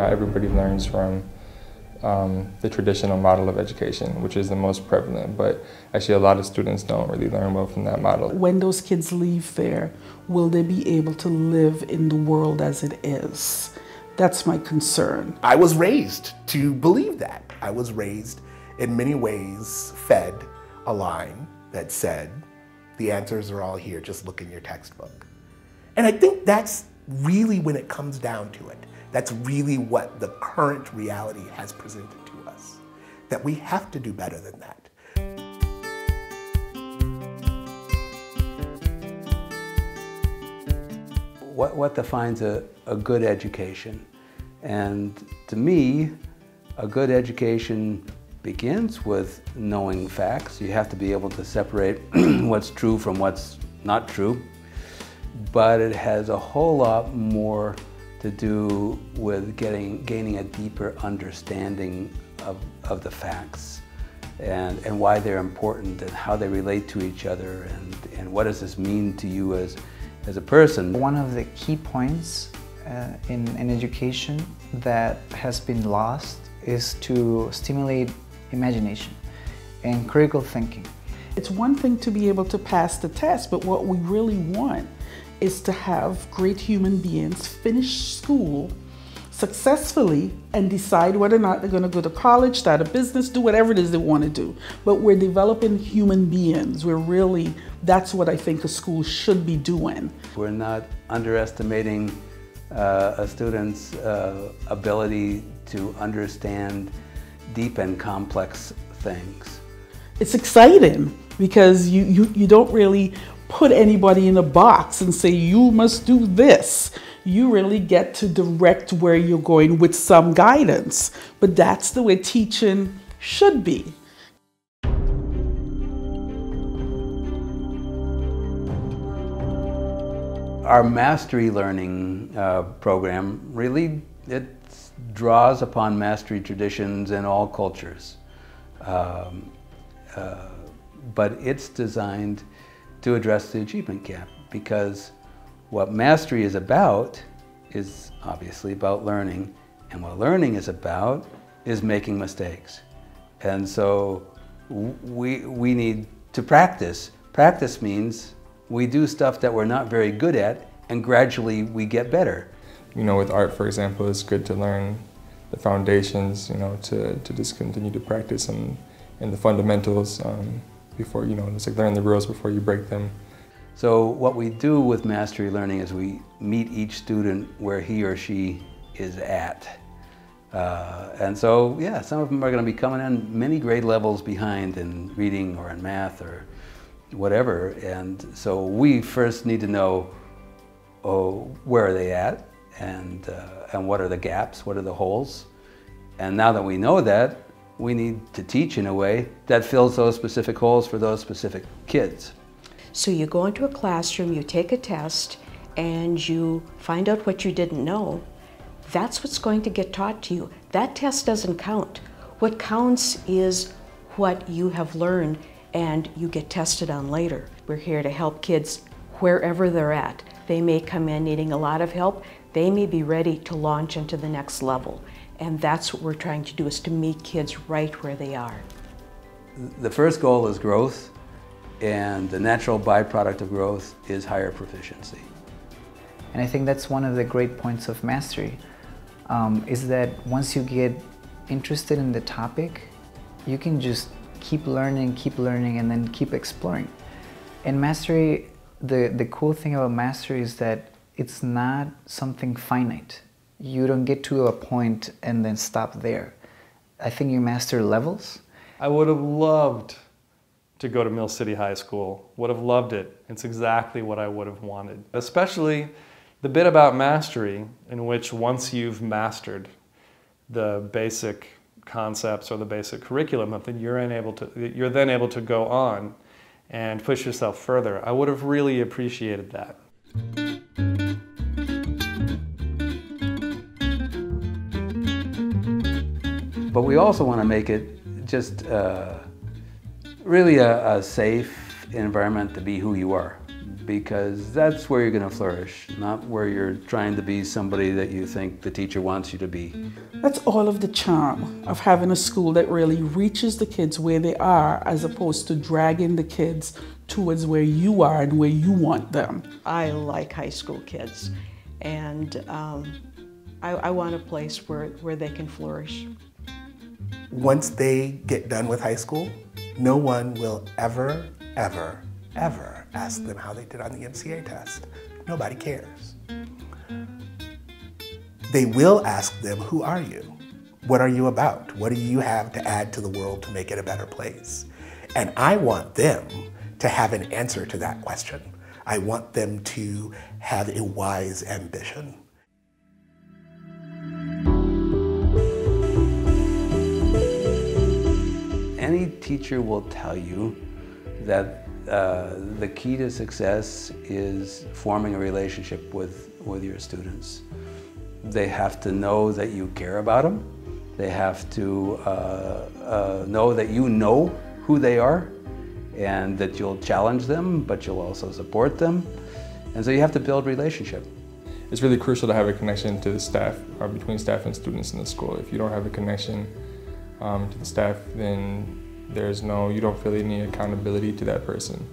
Not everybody learns from the traditional model of education, which is the most prevalent, but actually a lot of students don't really learn well from that model. When those kids leave there, will they be able to live in the world as it is? That's my concern. I was raised to believe that. I was raised in many ways fed a line that said, the answers are all here, just look in your textbook. And I think that's really when it comes down to it. That's really what the current reality has presented to us, that we have to do better than that. What defines a good education? And to me, a good education begins with knowing facts. You have to be able to separate what's true from what's not true. But it has a whole lot more to do with gaining a deeper understanding of the facts and why they're important and how they relate to each other and what does this mean to you as a person. One of the key points in education that has been lost is to stimulate imagination and critical thinking. It's one thing to be able to pass the test, but what we really want is to have great human beings finish school successfully and decide whether or not they're going to go to college, start a business, do whatever it is they want to do. But we're developing human beings. That's what I think a school should be doing. We're not underestimating a student's ability to understand deep and complex things. It's exciting because you don't really put anybody in a box and say, you must do this. You really get to direct where you're going with some guidance. But that's the way teaching should be. Our mastery learning program really, it draws upon mastery traditions in all cultures. But it's designed to address the achievement gap, because what mastery is about is obviously about learning, and what learning is about is making mistakes. And so we need to practice. Practice means we do stuff that we're not very good at, and gradually we get better. You know, with art, for example, it's good to learn the foundations, you know, to just continue to practice and the fundamentals before, you know, it's like learn the rules before you break them. So what we do with mastery learning is we meet each student where he or she is at. And so, yeah, some of them are going to be coming in many grade levels behind in reading or in math or whatever. And so we first need to know, where are they at, and what are the gaps, what are the holes. And now that we know that, we need to teach in a way that fills those specific holes for those specific kids. So you go into a classroom, you take a test, and you find out what you didn't know. That's what's going to get taught to you. That test doesn't count. What counts is what you have learned and you get tested on later. We're here to help kids wherever they're at. They may come in needing a lot of help. They may be ready to launch into the next level. And that's what we're trying to do, is to meet kids right where they are. The first goal is growth, and the natural byproduct of growth is higher proficiency. And I think that's one of the great points of mastery, is that once you get interested in the topic, you can just keep learning, and then keep exploring. And mastery, the cool thing about mastery is that it's not something finite. You don't get to a point and then stop there. I think you master levels. I would have loved to go to Mill City High School. Would have loved it. It's exactly what I would have wanted. Especially the bit about mastery, in which once you've mastered the basic concepts or the basic curriculum, that you're then able to go on and push yourself further. I would have really appreciated that. But we also want to make it just really a safe environment to be who you are. because that's where you're going to flourish, not where you're trying to be somebody that you think the teacher wants you to be. That's all of the charm of having a school that really reaches the kids where they are, as opposed to dragging the kids towards where you are and where you want them. I like high school kids, and I want a place where they can flourish. Once they get done with high school, no one will ever, ever, ever ask them how they did on the MCA test. Nobody cares. They will ask them, who are you? What are you about? What do you have to add to the world to make it a better place? And I want them to have an answer to that question. I want them to have a wise ambition. Any teacher will tell you that the key to success is forming a relationship with your students. They have to know that you care about them. They have to know that you know who they are and that you'll challenge them, but you'll also support them. And so you have to build relationship. It's really crucial to have a connection to the staff, or between staff and students in the school. If you don't have a connection to the staff, then you don't feel any accountability to that person.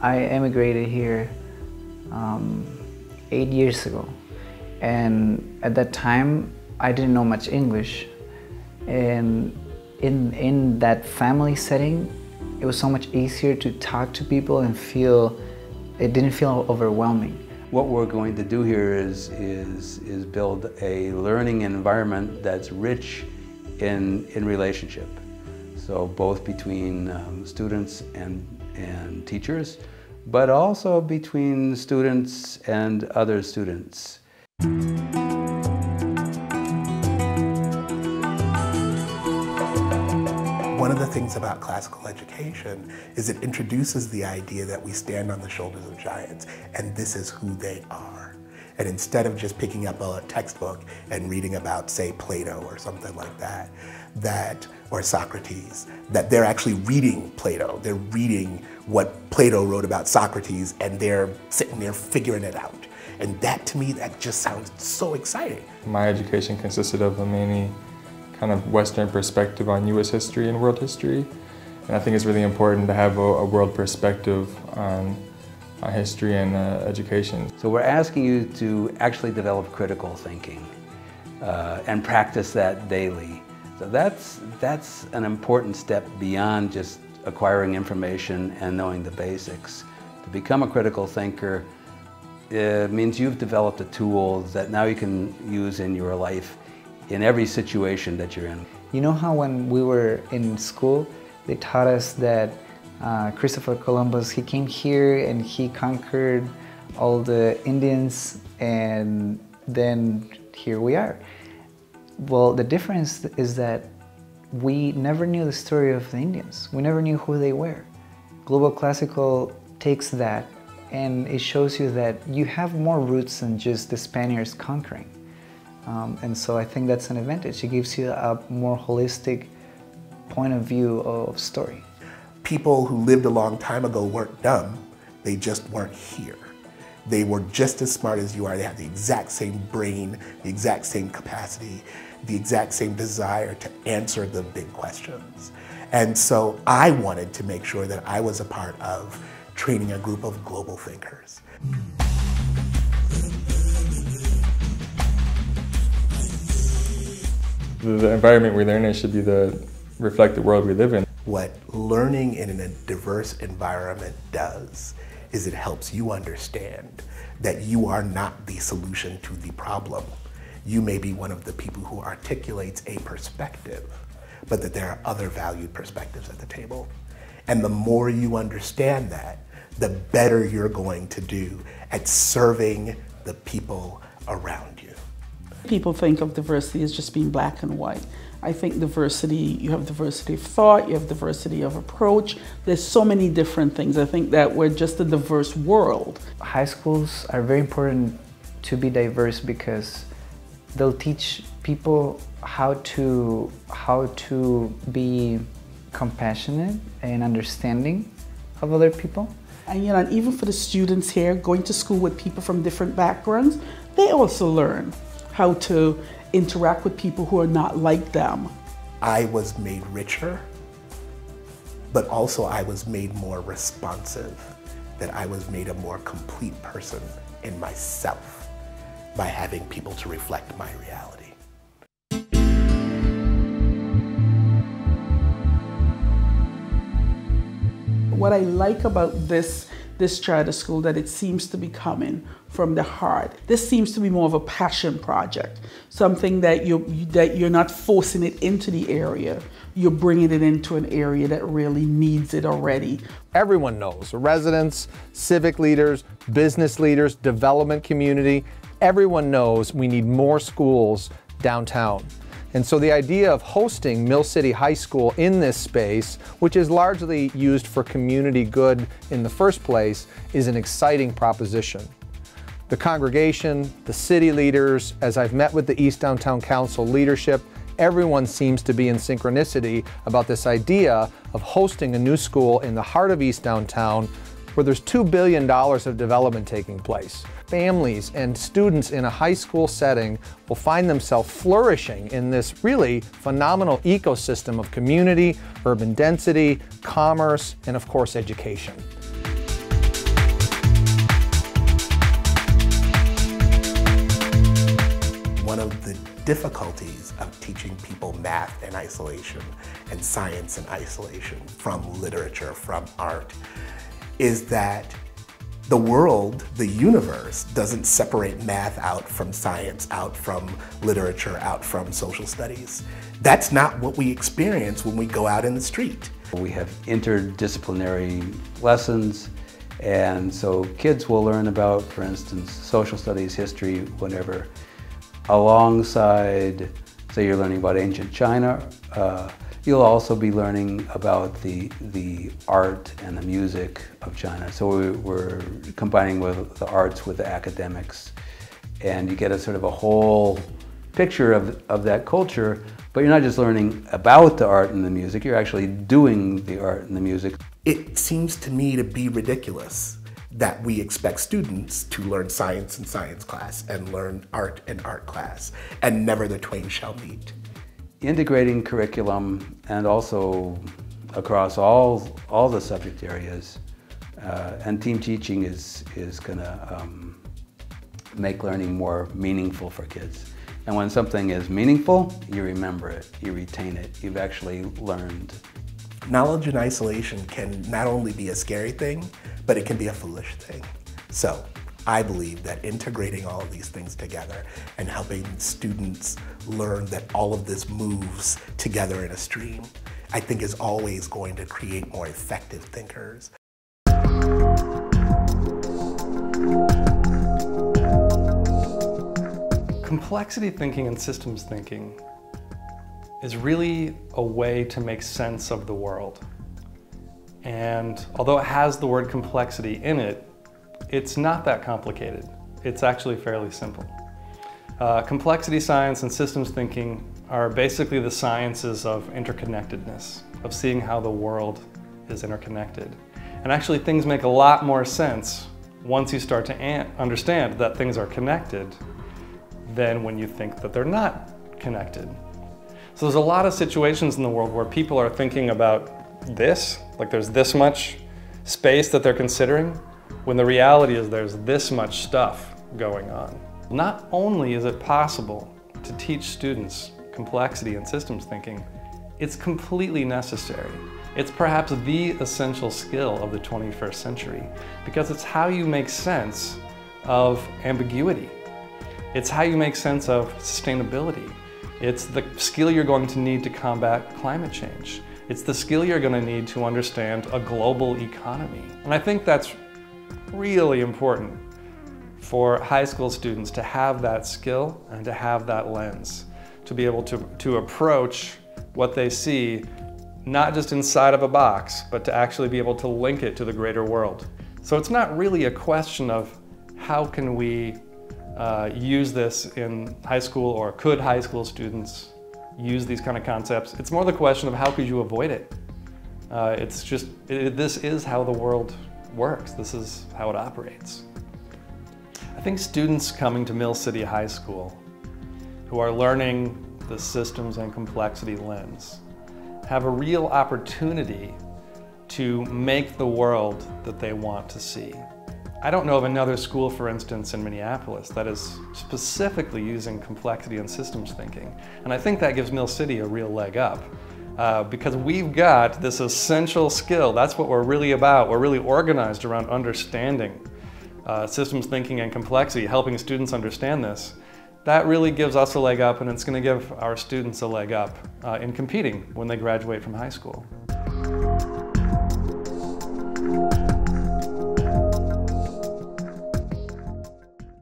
I immigrated here 8 years ago, and at that time I didn't know much English, and in that family setting it was so much easier to talk to people and it didn't feel overwhelming. What we're going to do here is build a learning environment that's rich in relationship. So both between students and teachers, but also between students and other students. One of the things about classical education is it introduces the idea that we stand on the shoulders of giants, and this is who they are. And instead of just picking up a textbook and reading about, say, Plato or something like that, or Socrates, that they're actually reading Plato. They're reading what Plato wrote about Socrates, and they're sitting there figuring it out. And that, to me, that just sounds so exciting. My education consisted of a mainly kind of Western perspective on U.S. history and world history. And I think it's really important to have a world perspective on history and education. So we're asking you to actually develop critical thinking and practice that daily. So that's an important step beyond just acquiring information and knowing the basics. To become a critical thinker means you've developed a tool that now you can use in your life in every situation that you're in. You know how when we were in school, they taught us that Christopher Columbus, he came here and he conquered all the Indians, and then here we are. Well, the difference is that we never knew the story of the Indians. We never knew who they were. Global Classical takes that and it shows you that you have more roots than just the Spaniards conquering. And so I think that's an advantage. It gives you a more holistic point of view of story. People who lived a long time ago weren't dumb, they just weren't here. They were just as smart as you are. They have the exact same brain, the exact same capacity, the exact same desire to answer the big questions. And so I wanted to make sure that I was a part of training a group of global thinkers. The environment we learn in should be reflect the world we live in. What learning in a diverse environment does is it helps you understand that you are not the solution to the problem. You may be one of the people who articulates a perspective, but that there are other valued perspectives at the table. And the more you understand that, the better you're going to do at serving the people around you. People think of diversity as just being black and white. I think diversity, you have diversity of thought, you have diversity of approach. There's so many different things. I think that we're just a diverse world. High schools are very important to be diverse because they'll teach people how to be compassionate and understanding of other people. And and even for the students here, going to school with people from different backgrounds, they also learn how to interact with people who are not like them. I was made richer, but also I was made more responsive, that I was made a more complete person in myself by having people to reflect my reality. What I like about this charter school, that it seems to be coming from the heart. This seems to be more of a passion project, something that you're not forcing it into the area. You're bringing it into an area that really needs it already. Everyone knows, residents, civic leaders, business leaders, development community, everyone knows we need more schools downtown. And so the idea of hosting Mill City High School in this space, which is largely used for community good in the first place, is an exciting proposition. The congregation, the city leaders, as I've met with the East Downtown Council leadership, everyone seems to be in synchronicity about this idea of hosting a new school in the heart of East Downtown where there's $2 billion of development taking place. Families and students in a high school setting will find themselves flourishing in this really phenomenal ecosystem of community, urban density, commerce, and of course education. One of the difficulties of teaching people math in isolation and science in isolation from literature, from art, is that the world, the universe, doesn't separate math out from science, out from literature, out from social studies. That's not what we experience when we go out in the street. We have interdisciplinary lessons, and so kids will learn about, for instance, social studies, history, whatever, alongside, say you're learning about ancient China, you'll also be learning about the art and the music of China. So we're combining with the arts with the academics, and you get a sort of a whole picture of that culture, but you're not just learning about the art and the music, you're actually doing the art and the music. It seems to me to be ridiculous that we expect students to learn science in science class and learn art in art class, and never the twain shall meet. Integrating curriculum and also across all the subject areas, and team teaching is going to make learning more meaningful for kids. And when something is meaningful, you remember it, you retain it, you've actually learned. Knowledge in isolation can not only be a scary thing, but it can be a foolish thing. So I believe that integrating all of these things together and helping students learn that all of this moves together in a stream, I think is always going to create more effective thinkers. Complexity thinking and systems thinking is really a way to make sense of the world. And although it has the word complexity in it, it's not that complicated. It's actually fairly simple. Complexity science and systems thinking are basically the sciences of interconnectedness, of seeing how the world is interconnected. And actually things make a lot more sense once you start to understand that things are connected than when you think that they're not connected. So there's a lot of situations in the world where people are thinking about this, like there's this much space that they're considering, when the reality is there's this much stuff going on. Not only is it possible to teach students complexity and systems thinking, it's completely necessary. It's perhaps the essential skill of the 21st century because it's how you make sense of ambiguity. It's how you make sense of sustainability. It's the skill you're going to need to combat climate change. It's the skill you're going to need to understand a global economy. And I think that's really important for high school students to have that skill and to have that lens, to be able to approach what they see not just inside of a box, but to actually be able to link it to the greater world. So it's not really a question of how can we use this in high school, or could high school students use these kind of concepts. It's more the question of how could you avoid it. It's just, this is how the world works. This is how it operates. I think students coming to Mill City High School who are learning the systems and complexity lens have a real opportunity to make the world that they want to see. I don't know of another school, for instance, in Minneapolis that is specifically using complexity and systems thinking. And I think that gives Mill City a real leg up because we've got this essential skill. That's what we're really about. We're really organized around understanding systems thinking and complexity, helping students understand this. That really gives us a leg up, and it's going to give our students a leg up in competing when they graduate from high school.